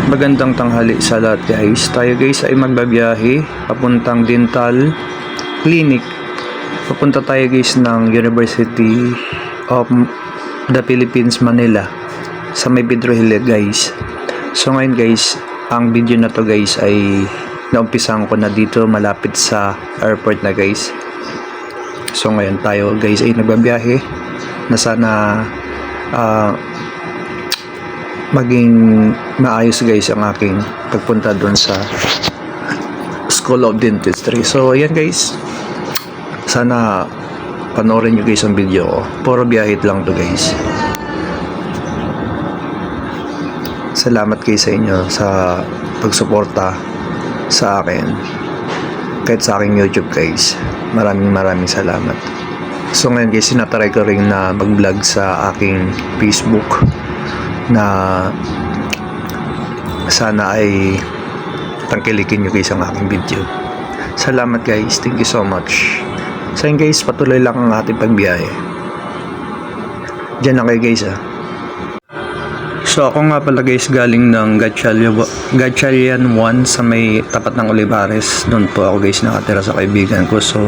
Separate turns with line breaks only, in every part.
Magandang tanghali sa lahat guys. Tayo guys ay magbabiyahe papuntang dental clinic. Papunta tayo guys ng University of the Philippines, Manila sa may Pedro Hill guys. So ngayon guys, ang video na to guys ay naumpisahan ko na dito malapit sa airport na guys. So ngayon tayo guys ay nagbabiyahe na sana maging maayos guys ang aking pagpunta doon sa School of Dentistry. So ayan guys, sana panoorin nyo guys ang video ko. Puro biyahit lang to guys. Salamat guys sa inyo sa pagsuporta sa akin kahit sa aking YouTube guys. Maraming salamat. So ngayon guys, sinatry ko rin na mag vlog sa aking Facebook na sana ay tangkilikin nyo guys ang aking video. Salamat guys, thank you so much. So yun guys, patuloy lang ang ating pagbiyahe. Diyan lang kayo guys ah. So ako nga pala guys galing ng Gatchalian 1 sa may tapat ng Olivares. Doon po ako guys nakatira sa kaibigan ko. So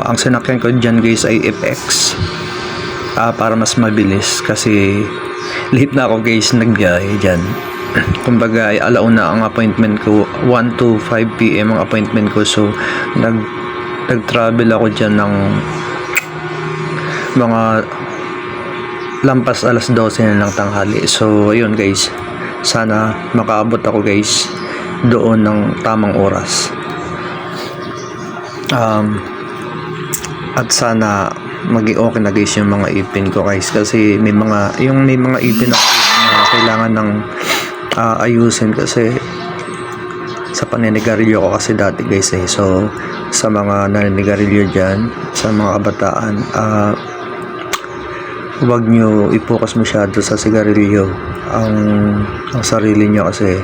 ang sinakyan ko dyan guys ay FX para mas mabilis kasi late na ako guys nagbiyahe dyan. Kumbaga ay alauna ang appointment ko, 1 to 5 PM ang appointment ko. So nag-travel ako dyan ng mga lampas alas 12 na ng tanghali. So ayun guys, sana makaabot ako guys doon ng tamang oras. At sana maging okay na guys yung mga ipin ko guys, kasi may mga ipin ako na kailangan ng ayusin kasi sa paninigarilyo ko kasi dati guys eh. So sa mga naninigarilyo dyan, sa mga kabataan, huwag nyo i-focus masyado sa sigarilyo ang sarili nyo kasi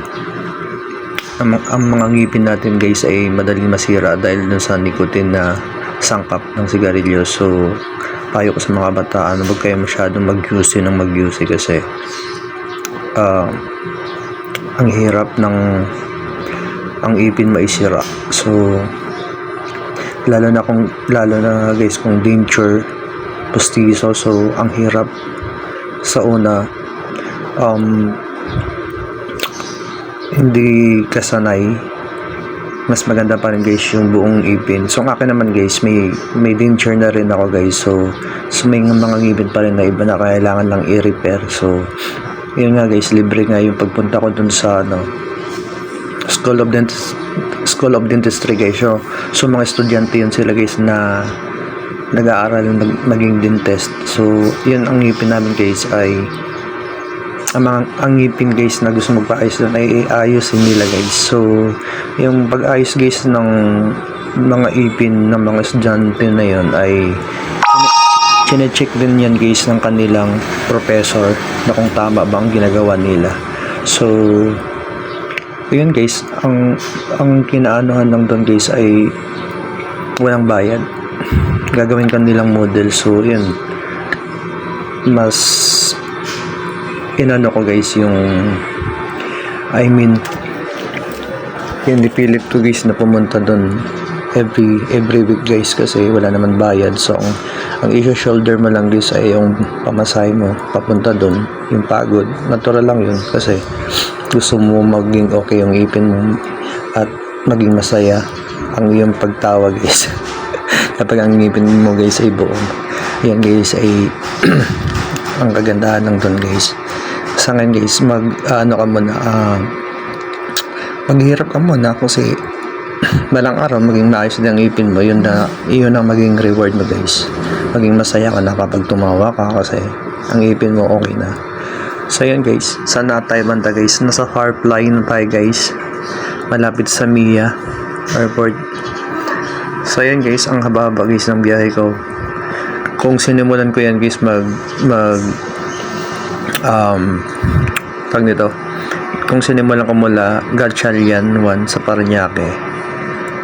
ang mga ngipin natin guys ay madaling masira dahil dun sa nicotine na sangkap ng sigarilyo. So payo ko sa mga bataan, huwag kayo masyadong mag-use ng mag-use kasi ang hirap ng ang ipin maisira. So lalo na guys kung denture postizo, so ang hirap sa una, hindi kasanay. Mas maganda pa rin guys yung buong ipin. So ang akin naman guys, may denture na rin ako guys. So may mga ngipin pa rin na iba na kailangan lang i-repair. So yun nga guys, libre nga yung pagpunta ko dun sa School of Dentistry guys. So mga estudyante yun sila guys na nag-aaral maging dentist. So yun ang ngipin namin guys ay ang ngipin guys na gusto magpaayos doon ay ayusin nila guys. So yung pag-ayos guys ng mga ipin ng mga estudyante na yun ay chine-check din yan guys ng kanilang professor na kung tama ba ang ginagawa nila. So yun guys, ang kinaanuhan lang doon guys ay walang bayad, gagawin kanilang model. So yun, mas inano ko guys yung yung nipilit ko guys na pumunta doon every week guys kasi wala naman bayad. So ang i-shoulder mo lang guys ay yung pamasahe mo papunta doon, yung pagod, natural lang yun kasi gusto mo maging okay yung ipin mo at maging masaya ang iyong pagtawa guys kapag ang ngipin mo guys ay buo. Yan guys ay ang kagandahan ng doon guys. Sa ngayon guys, maghihirap ka muna kasi balang araw maging maayos din ang ipin mo. Yun ang maging reward mo guys. Maging masaya ka na kapag tumawa ka kasi ang ipin mo okay na. So yun guys, sana tayo banda guys, nasa Harp Line na tayo guys, malapit sa Mia Airport. So yan guys, ang haba-haba guys ng biyahe ko. Kung sinimulan ko yan guys kung sinimulan ko mula Gatchalian 1 sa Parañaque,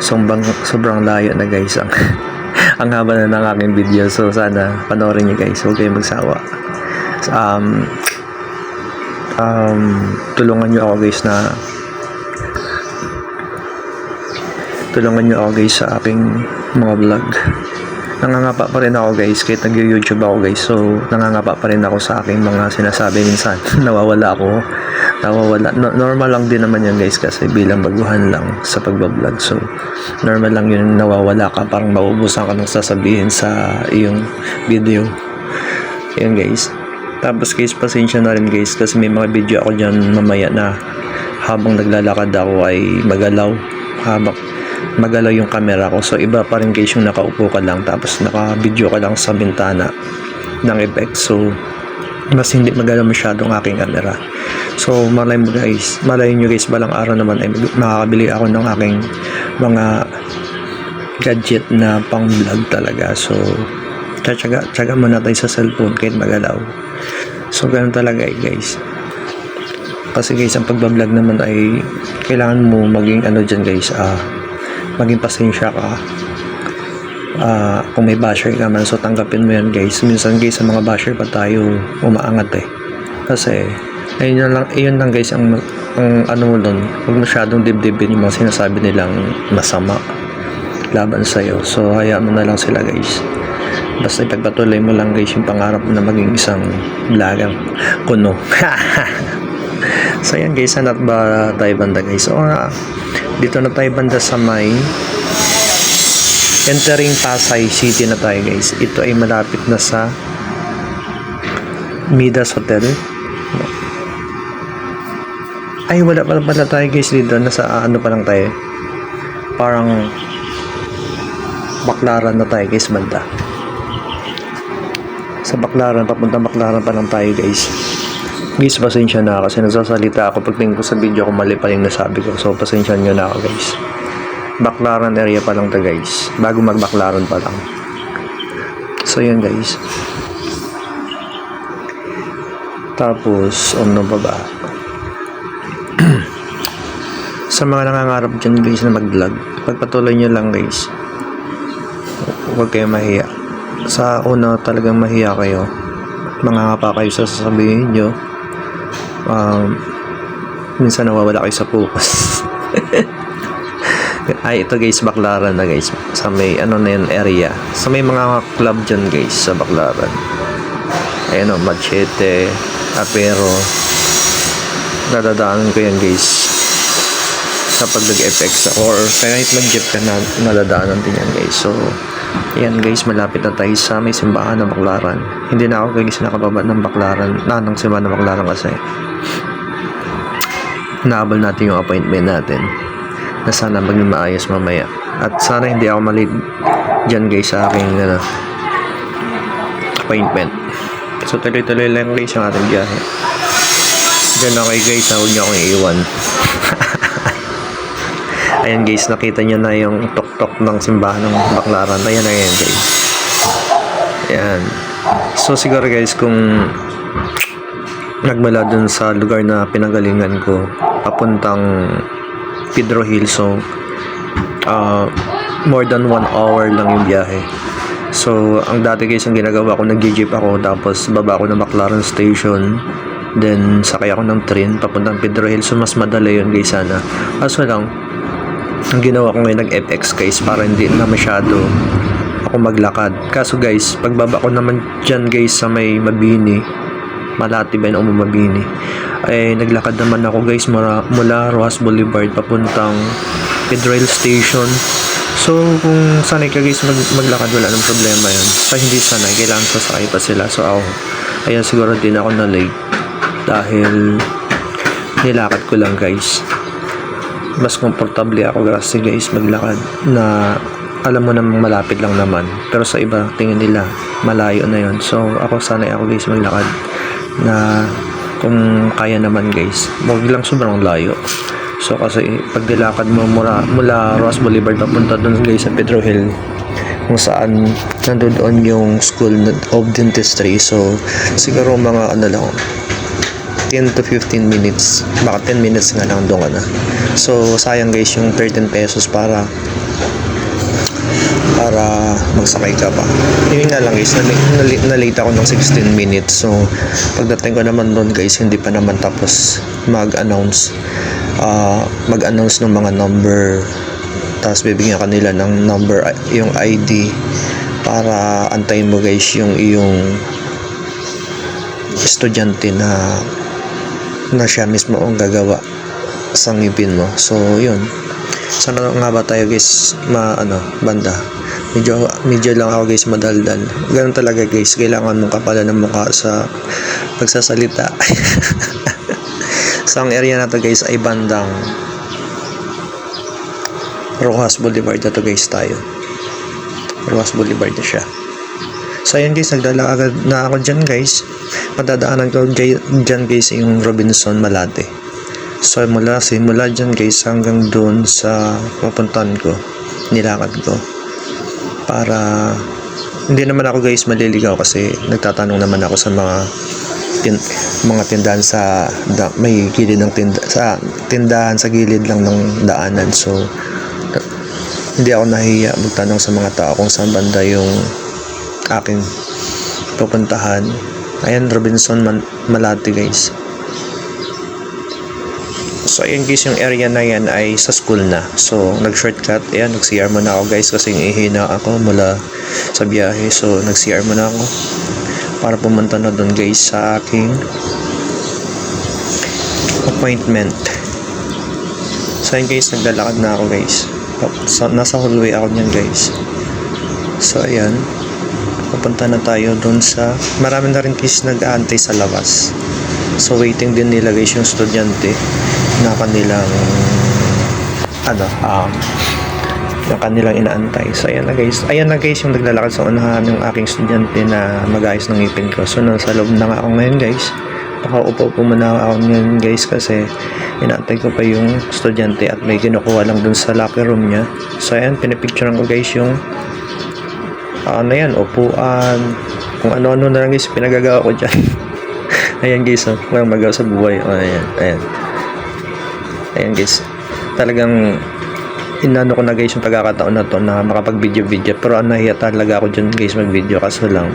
sobrang layo na guys ang haba na ng aking video. So sana panoorin nyo guys, huwag kayong magsawa. tulungan nyo ako guys sa aking mga vlog. Nangangapa pa rin ako guys kahit nag-YouTube ako guys, so nangangapa pa rin ako sa aking mga sinasabi minsan. nawawala. Normal lang din naman yan guys, kasi bilang baguhan lang sa pagbablog, so normal lang yun, nawawala ka, parang mauubusan ka ng sasabihin sa iyong video. Yan guys. Tapos guys, pasensya na rin guys, kasi may mga video ako dyan mamaya na habang naglalakad ako ay magalaw yung camera ko. So iba pa rin guys yung nakaupo ka lang tapos naka-video ka lang sa bintana ng effect, so mas hindi magalaw masyadong aking camera. So malay nyo guys, balang araw naman ay makakabili ako ng aking mga gadget na pang vlog talaga. So tsaga muna tayo sa cellphone kahit magalaw. So ganun talaga guys, kasi guys ang pagbablog naman ay kailangan mo maging dyan guys, maging pasensya ka. Kung may basher ka man, so tanggapin mo yan guys. Minsan guys sa mga basher pa tayo umaangat kasi ayun lang guys ang mo doon, huwag masyadong dibdibin yung mga sinasabi nilang masama laban sa'yo. So hayaan mo na lang sila guys, basta ipagpatuloy mo lang guys yung pangarap na maging isang vlogger kuno. So yan guys, hanap ba tayo banda guys? So dito na tayo banda sa may entering Pasay City na tayo guys. Ito ay malapit na sa Midas Hotel. Ay wala pala tayo guys dito, nasa pa lang tayo, parang Baclaran na tayo guys banda. Sa Baclaran, papunta Baclaran pa lang tayo guys. Guys, pasensya na kasi nagsasalita ako, pag tingin ko sa video ko mali pa yung nasabi ko, so pasensya nyo na ako guys. Baclaran area pa lang to guys, bago mag Baclaran pa lang. So yun guys. Tapos ano pa ba? Sa mga nangangarap dyan guys na mag vlog, pagpatuloy nyo lang guys, huwag kayo mahiya. Sa una talagang mahiya kayo, mangangapa kayo sa sasabihin nyo, minsan nawawala kayo sa focus. Ay ito guys, Baclaran na guys, sa may na yun area, sa may mga club dyan guys sa Baclaran. Ayan Machete, Apero, nadadaanan ko yan guys kapag nag-FX or kahit mag-jeep ka na, nadadaanan din yan guys. So ayan guys, malapit na tayo sa may simbahan ng Baclaran. Hindi na ako guys nakababa ng Baclaran, ng simbahan ng Baclaran kasi naabal natin yung appointment natin na sana maging maayos mamaya, at sana hindi ako malate dyan guys sa aking appointment. So tuloy-tuloy lang guys ang ating biyahe. Diyan ako guys, huwag nyo akong iiwan. Ayan guys, nakita nyo na yung tok-tok ng simbahan ng Baclaran. Ayan guys. Ayan. So siguro guys, kung nagmula dun sa lugar na pinanggalingan ko papuntang Pedro Hill, so more than 1 hour lang yung biyahe. So ang dati guys, ang ginagawa ko, nag-jeep ako tapos baba ako ng Baclaran station, then sakay ako ng train papuntang Pedro Hill. So mas madali yun guys sana. Kaso lang, ang ginawa ko ngayon, nag-FX guys para hindi na masyado ako maglakad. Kaso guys, pagbaba ko naman dyan guys sa may Mabini, Malati ba yun o Mabini, ay naglakad naman ako guys mula Rojas Boulevard papuntang Pedro Hill Station. So kung sanay ka guys maglakad, wala nang problema yun. Sa hindi sanay, kailangan sasakay pa sila. So ako, ayan, siguro din ako na late dahil nilakad ko lang guys. Mas komportable ako kasi guys maglakad na alam mo namang malapit lang naman, pero sa iba tingin nila malayo na yon. So ako, sanay ako guys maglakad na kung kaya naman guys, wag lang sobrang layo. So kasi pag nilakad mo mula Rojas Boulevard papunta doon guys sa Pedro Hill, kung saan nandoon yung School of Dentistry, so siguro mga lang 10 to 15 minutes, baka 10 minutes nga lang doon ka na. So sayang guys yung 13 pesos para para magsakay ka pa. Yun nga lang guys, na-late ako ng 16 minutes. So pagdating ko naman doon guys, hindi pa naman tapos mag-announce ng mga number, tapos bibigyan kanila ng number, yung ID, para antayin mo guys yung iyong estudyante na siya mismo ang gagawa sa ngipin mo. So yun, sana nga ba tayo guys banda, medyo lang ako guys madaldal. Ganun talaga guys, kailangan mong kapalan ng mukha sa pagsasalita. So ang area na to guys ay bandang Rojas Boulevard na to guys tayo. Rojas Boulevard na siya. So ayun guys, naglalakad na ako dyan guys. Madadaanan ko dyan guys yung Robinson Malate. So simula dyan guys hanggang doon sa papuntan ko, nilakad ko. Para hindi naman ako guys maliligaw, kasi nagtatanong naman ako sa mga tindahan sa may gilid ng tindahan sa gilid lang ng daanan. So hindi ako nahiya magtanong sa mga tao kung saan banda yung aking pupuntahan. Ayan, Robinson Malate guys. So ayan guys, yung area na yan ay sa school na. So nag-shortcut, ayan, nag-CR muna ako guys kasi ihina ako mula sa biyahe. So nag-CR muna ako para pumunta na doon guys sa aking appointment. So ayan guys, naglalakad na ako guys. So, nasa hallway ako niyan guys. So ayan, papunta na tayo doon sa, marami na rin guys nag-aantay sa labas. So waiting din nila guys yung estudyante na kanilang yung kanilang inaantay. So ayan na guys yung naglalakad sa unahan ng aking estudyante na mag-ayos ng ngipin ko. So nasa loob na nga ako ngayon guys. Nakaupo muna ako ngayon guys kasi inaantay ko pa yung estudyante at may kinukuha lang dun sa locker room niya. So ayan, pinipicturean ko guys yung upuan, kung ano-ano na lang guys pinagagawa ko dyan. Ayan guys, walang magawa sa buhay. Ayan guys, talagang inano ko na guys yung pagkakataon na to na makapag-video. Pero nahiya talaga ako dyan guys mag-video, kaso lang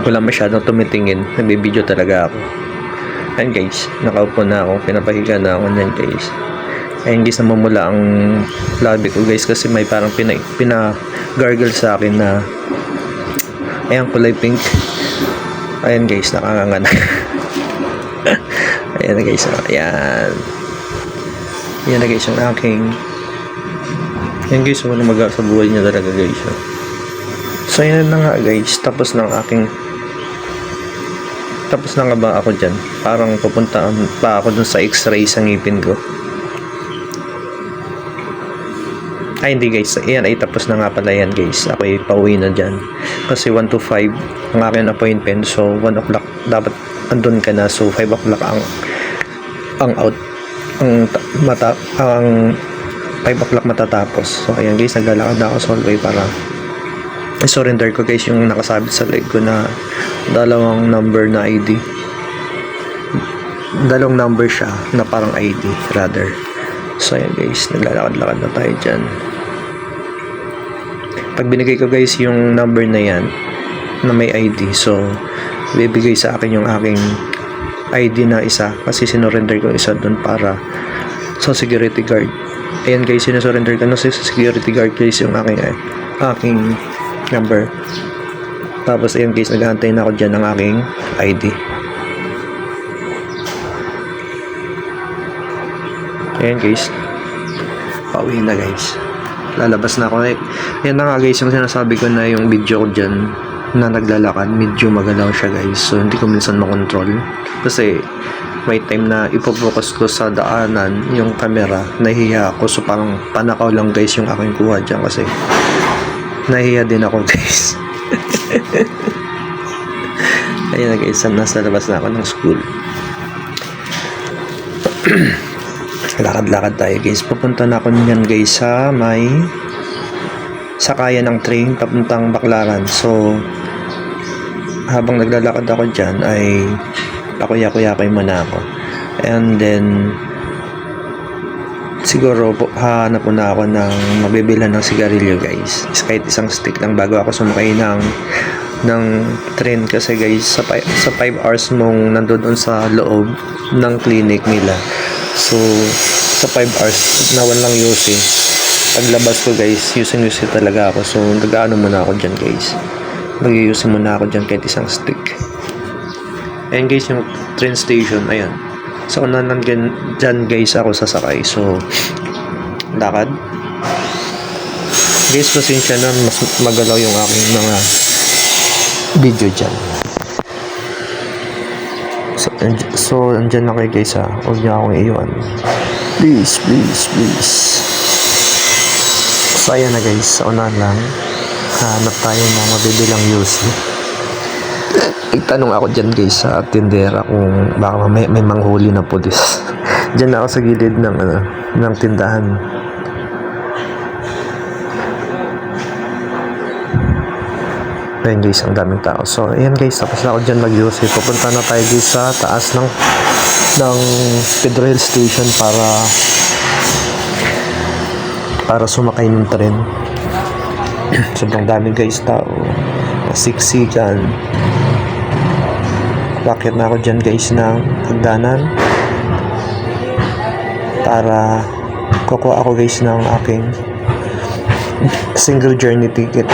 wala masyadong tumitingin, nag-video talaga ako. Ayan guys, nakaupo na ako, pinapahiga na ako niyan guys. Ayan guys, namumula ang labi ko guys kasi may parang pina-gargle sa akin na ayan, kulay pink. Ayan guys, nakanganga na. Ayan na guys, ayan. Ayan na guys yung aking. Ayan guys, walang magawa sa buhay niya talaga guys. So ayan na nga guys, tapos na nga ba ako dyan? Parang pupunta pa ako dun sa x-ray sa ngipin ko. Ay hindi guys, ayan ay tapos na nga pala yan guys. Ako ay pauwi na dyan kasi 1 to 5 ang aking appointment. So 1 o'clock dapat andun ka na. So 5 o'clock ang 5 o'clock matatapos. So ayan guys, naglalakad na ako sa hallway para i-surrender ko guys yung nakasabit sa leg ko na dalawang number na ID. Dalawang number siya na parang ID rather. So ayan guys, naglalakad-lakad na tayo dyan. Pag binigay ko guys yung number na yan na may ID, so bibigay sa akin yung aking ID na isa kasi sinurrender ko isa dun para sa security guard. Ayan guys, sinusurrender ko na sa security guard guys yung aking number. Tapos ayun guys, naghahantay na ako dyan ng aking ID. Ayan guys, pauwi na guys, lalabas na ako. Ayan na nga guys, yung sinasabi ko na yung video ko dyan na naglalakad, medyo magalaw siya guys. So hindi ko minsan makontrol kasi may time na ipofocus ko sa daanan yung camera, nahihiya ako. So parang panakaw lang guys yung aking kuha dyan kasi nahihiya din ako guys. Ayun na guys, nasa labas na ako ng school. Lakad-lakad tayo guys, pupunta na ako niyan guys sa may sakayan ng train papuntang Baclaran. So habang naglalakad ako dyan ay pakuya-kuyapay muna ako, and then siguro hanap muna ako ng mabibilhan ng sigarilyo guys. Kahit isang stick lang bago ako sumakay ng train kasi guys sa 5 hours mong nandoon sa loob ng clinic nila. So sa 5 hours na walang yusi, paglabas ko guys yusi talaga ako. So nag-ano muna ako dyan guys, mag-yusi muna ako dyan kahit isang stick. Ayan guys yung train station, ayan. So unahan dyan guys ako sasakay. So lakad guys, pasensya na mas magalaw yung aking mga video dyan. So andyan na kayo guys ha, huwag niyo akong iiwan, please. So ayan na guys, sa unahan lang hanap tayo ng mabibilang UC. Nagtanong ako dyan guys sa tindera kung baka may manghuli na pulis. Dyan ako sa gilid ng tindahan. Ayan guys, ang daming tao. So ayan guys, tapos na ako dyan mag-UC. Pupunta na tayo guys sa taas ng Pedro Hill Station para sumakay ng tren. Sobrang daming guys tao, siksi dyan. Bakit na ako dyan guys ng hagdanan para kukuha ako guys ng aking single journey ticket.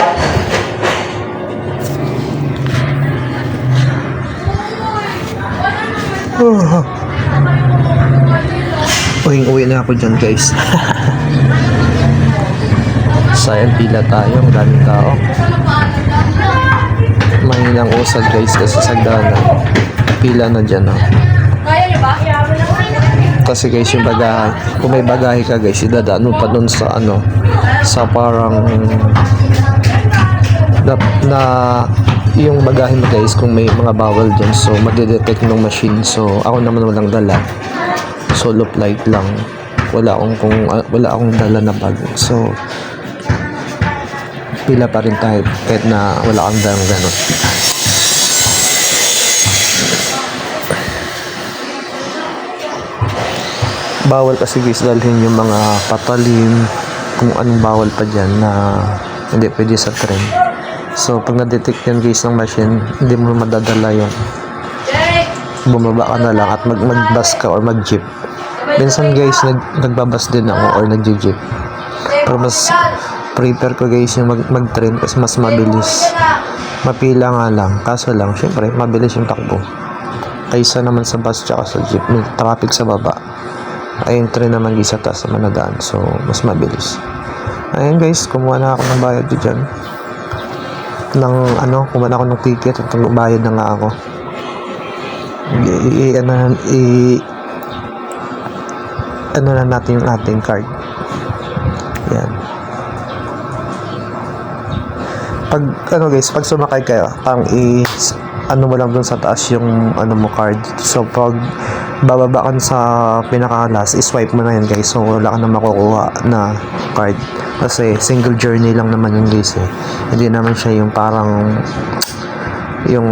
Uwing-uwi na ako dyan guys. Sayang pila tayo, ang daming tao. Mahinang usad guys kasi sagdanan. Pila na dyan oh. Kasi guys yung bagahe, kung may bagahe ka guys, idadaan mo pa dun sa sa parang na yung bagahe mo guys, kung may mga bawal dyan, so madedetect ng machine. So ako naman walang dala, solo flight lang, wala akong dala na bag. So pila pa rin tayo kahit na wala kang dalang gano'n. Bawal kasi guys dalhin yung mga patalim, kung anong bawal pa dyan na hindi pwede sa tren. So pag na-detect yan guys ng machine, hindi mo madadala yun. Bumaba ka na lang at mag-bus ka or mag-jeep. Minsan guys nagbabas din ako or nag-jeep. Pero mas prefer ko guys yung mag-train kasi mas mabilis. Mapila nga lang, kaso lang syempre mabilis yung takbo kaysa naman sa bus tsaka sa jeep. May traffic sa baba, ay yung train naman guys sa taas naman nadaan, so mas mabilis. Ayan guys, kumuha na ako ng bayad dyan kumuha na ako ng ticket at bayad na nga ako. Ano na natin yung ating card. Yan. Pag sumakay kayo, parang mo lang dun sa taas yung mo card. So pag bababa ka sa pinaka-last, i-swipe mo na yan guys. So wala ka na makukuha na card kasi single journey lang naman yung guys eh. Hindi naman siya yung parang yung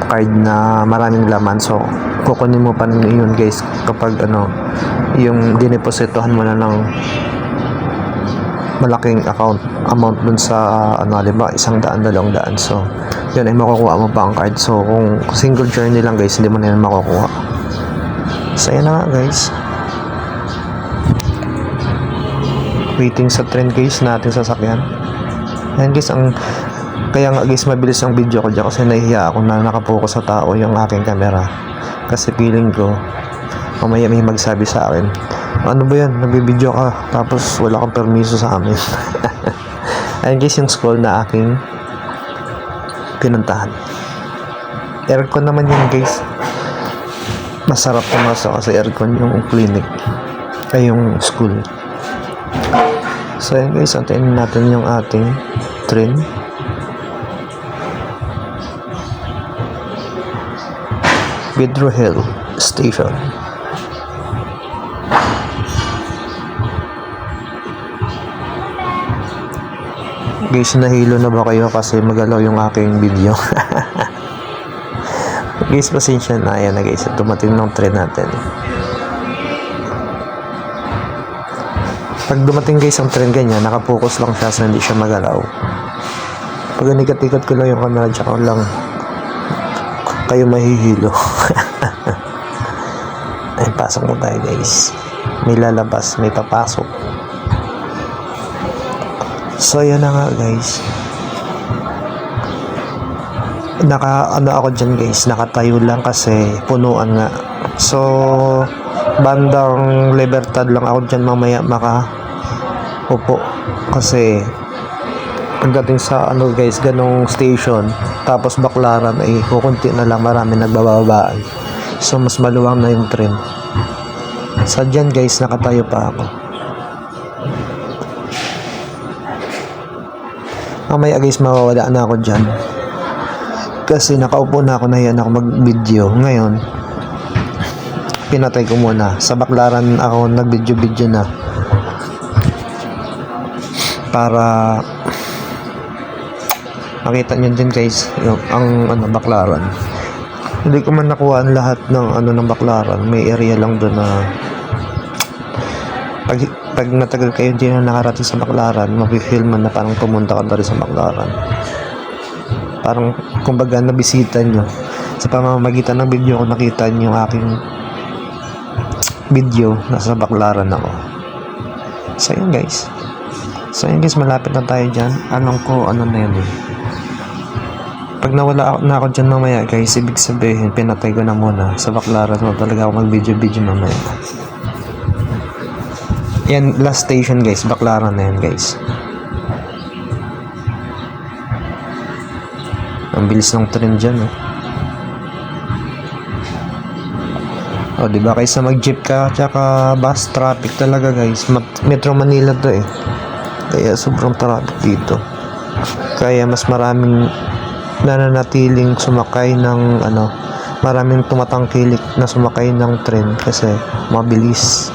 card na maraming laman. So kukunin mo pa yun guys kapag yung dinepositohan mo na ng malaking amount dun sa halimbawa 100, 200. So yun ay makukuha mo pa ang card. So kung single journey lang guys, hindi mo na yan makukuha. So yan na nga guys, waiting sa train guys natin sasakyan. Yan guys, kaya nga guys mabilis ang video ko dyan kasi nahihiya ako na nakapokus sa tao yung aking camera. Kasi feeling ko mamaya may magsabi sa akin, ano ba yan, nagbibideo ka tapos wala kang permiso sa amin. Ayan guys yung school na aking pinuntahan. Aircon naman yun guys, masarap pumasok kasi aircon yung clinic ay yung school. So ayan guys, antayin natin yung ating train. Pedro Hill Station. Guys, nahilo na ba kayo kasi magalaw yung aking video? Guys, pasensya na. Ayan na guys, dumating ng train natin. Pag dumating guys ang train ganyan, nakapokus lang siya so hindi siya magalaw. Pag inikat-ikat ko lang yung camera, tsaka lang kayo mahihilo. Ay, pasok mo tayo guys. May lalabas, may papasok. So, yan na nga guys. Ano ako dyan guys, nakatayo lang kasi punuan nga. So, bandang Libertad lang ako dyan mamaya upo kasi pagdating sa ano guys ganong station tapos Baclaran ay kukunti na lang, marami nagbababaan, so mas maluwang na yung train. So dyan guys nakatayo pa ako. Mamaya guys mawawala na ako dyan kasi nakaupo na ako, nahiyan ako mag video. Ngayon pinatay ko muna. Sa Baclaran ako nag video na para makita nyo din guys yung ang Baclaran. Hindi ko man nakuha ang lahat ng ng Baclaran. May area lang doon na pag matagal kayo hindi na nakarating sa Baclaran, mapifeel man na parang pumunta ka na rin sa Baclaran. Parang kumbaga nabisita nyo sa pamamagitan ng video ko, nakita nyo yung aking video, nasa Baclaran ako. So yun guys. So yun guys, malapit na tayo dyan. Anong ko, ano na yun eh. Pag nawala na ako dyan mamaya guys, ibig sabihin, pinatay ko na muna. Sa Baclaran mo talaga ako mag-video mamaya. Yan, last station guys, Baclaran na yan guys. Ang bilis ng train dyan eh. O, diba kaysa mag-jeep ka tsaka bus, traffic talaga guys. Metro Manila to eh. Kaya sobrang traffic dito. Kaya mas maraming nananatiling sumakay ng maraming tumatangkilik na sumakay ng train kasi mabilis.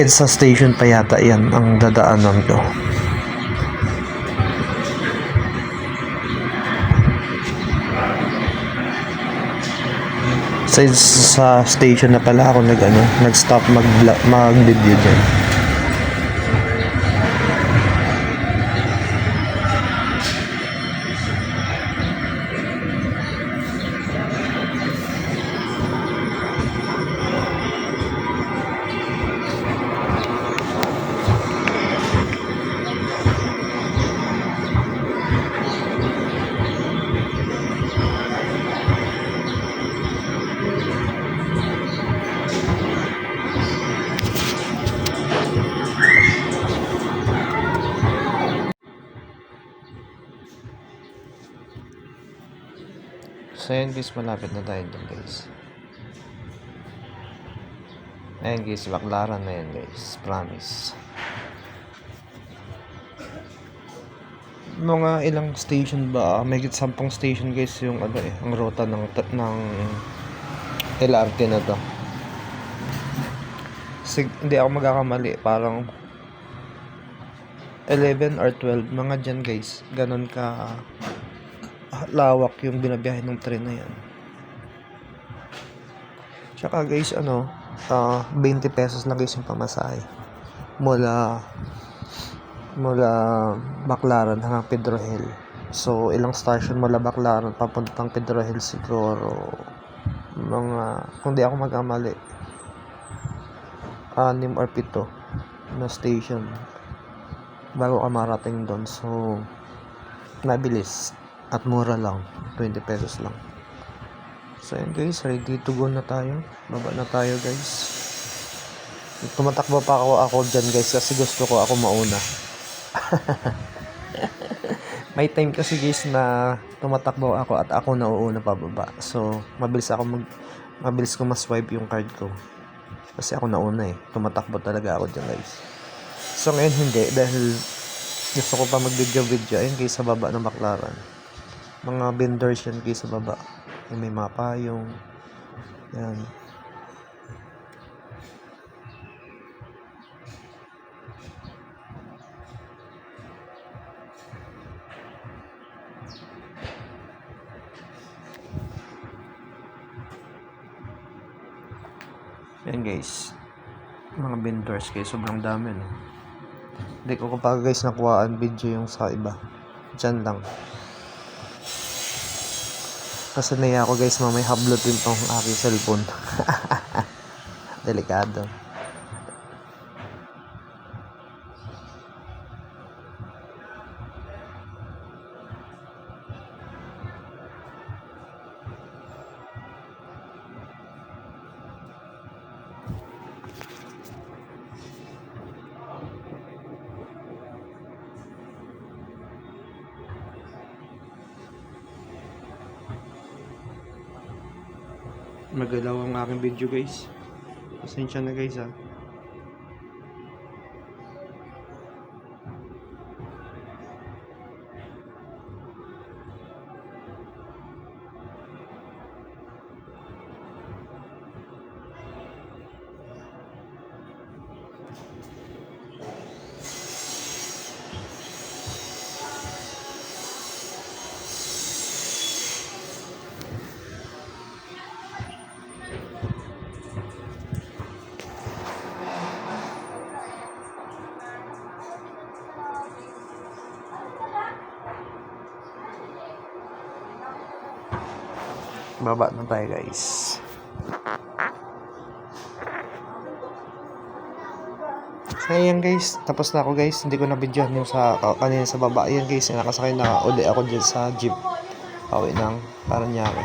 EDSA station pa yata yan ang dadaanan ko. Sa station na pala ako nag-stop mag-video dyan. So yun guys, malapit na tayo dun guys. Ayan guys, Baclaran na yan guys, promise. Mga ilang station ba? May 10 station guys yung ang rota ng LRT na to. Hindi ako magkakamali, parang 11 or 12 mga dyan guys. Ganon ka lawak yung binabiyahe ng train na yan. Tsaka guys 20 pesos lang guys yung pamasahe mula Baclaran hanggang Pedro Hill. So ilang station mula Baclaran papuntang Pedro Hill siguro mga, kung di ako magkamali, 6 or 7 na station bago ka marating doon. So mabilis at mura lang, 20 pesos lang. So yun guys, ready to go na tayo. Baba na tayo guys. Tumatakbo pa ako dyan guys kasi gusto ko ako mauna. May time kasi guys na tumatakbo ako at ako nauuna pababa. So mabilis ko ma-swipe yung card ko kasi ako nauna eh. Tumatakbo talaga ako dyan guys. So ngayon hindi, dahil gusto ko pa mag-video. Ayun guys, sa baba ng Baclaran, mga vendors yan guys sa baba. Yung may mga payong yan. Yan guys, mga vendors guys, sobrang dami no. Hindi ko kapag guys nakuhaan video yung sa iba. Diyan lang. Kasi naiya ako guys, mamay hablot din tong aking cellphone. Delikado. Magalaw ang aking video guys. Pasensya na guys ha. Baba na tayo guys. So ayan guys, tapos na ako guys. Hindi ko na videohan yung sa kanina sa baba. Ayan guys, nakasakay na uli ako dyan sa jeep. Pauwi ng Paranaque.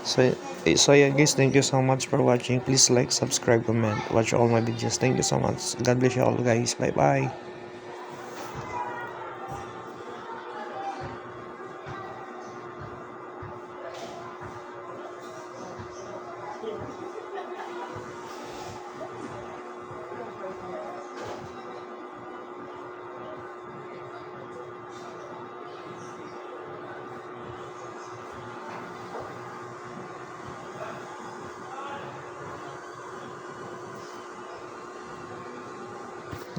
So yeah guys, thank you so much for watching. Please like, subscribe, comment, watch all my videos. Thank you so much. God bless you all guys. Bye bye.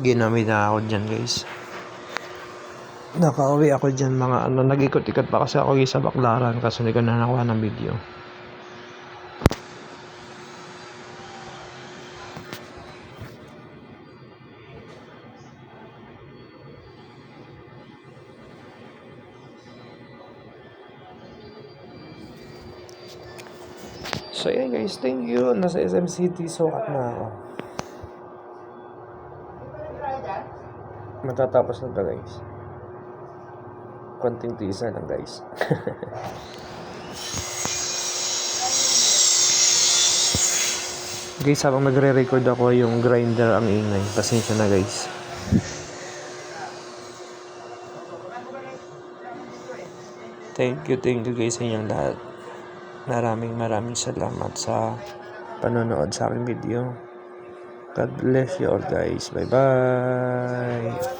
Ginamit na ako dyan guys. Nakauwi ako dyan mga nag-ikot-ikot pa kasi ako sa Baclaran kasi hindi ko na nakuha ng video. So yeah guys, thank you. Nasa SM City, sukat na ako. Matatapos na to guys. Konting tiis na lang guys. Guys, habang nagre-record ako, yung grinder ang ingay. Pasensya na guys. Thank you guys sa inyong lahat. Maraming salamat sa panonood sa aking video. God bless you all guys. Bye bye.